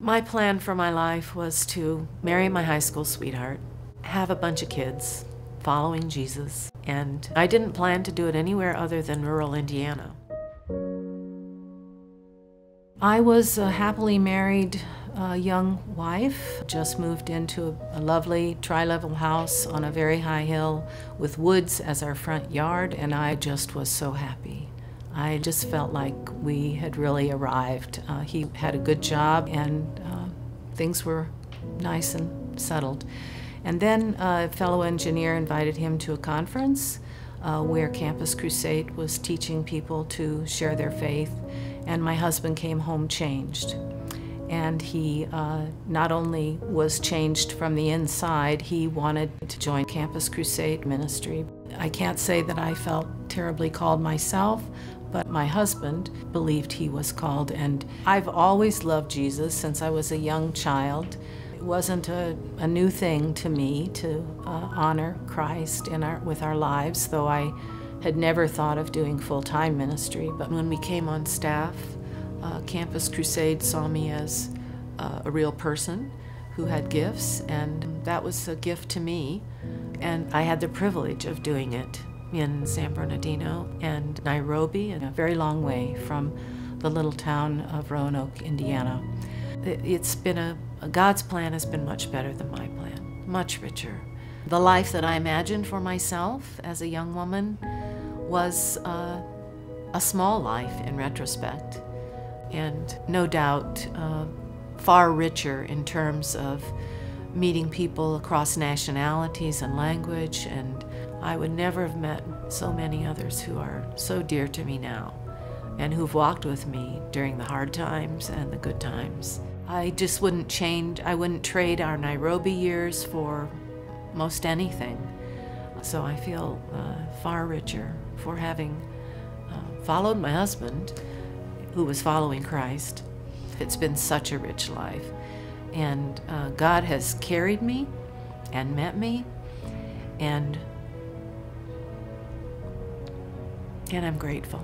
My plan for my life was to marry my high school sweetheart, have a bunch of kids, following Jesus, and I didn't plan to do it anywhere other than rural Indiana. I was a happily married young wife, just moved into a lovely tri-level house on a very high hill with woods as our front yard, and I just was so happy. I just felt like we had really arrived. He had a good job, and things were nice and settled. And then a fellow engineer invited him to a conference where Campus Crusade was teaching people to share their faith, and my husband came home changed. And he not only was changed from the inside, he wanted to join Campus Crusade ministry. I can't say that I felt terribly called myself, but my husband believed he was called, and I've always loved Jesus since I was a young child. It wasn't a new thing to me to honor Christ with our lives, though I had never thought of doing full-time ministry. But when we came on staff, Campus Crusade saw me as a real person who had gifts, and that was a gift to me. And I had the privilege of doing it in San Bernardino and Nairobi, and a very long way from the little town of Roanoke, Indiana. It's been God's plan has been much better than my plan, much richer. The life that I imagined for myself as a young woman was a small life in retrospect, and no doubt far richer in terms of meeting people across nationalities and language, and I would never have met so many others who are so dear to me now and who've walked with me during the hard times and the good times. I just wouldn't trade our Nairobi years for most anything. So I feel far richer for having followed my husband, who was following Christ. It's been such a rich life. And God has carried me and met me, and I'm grateful.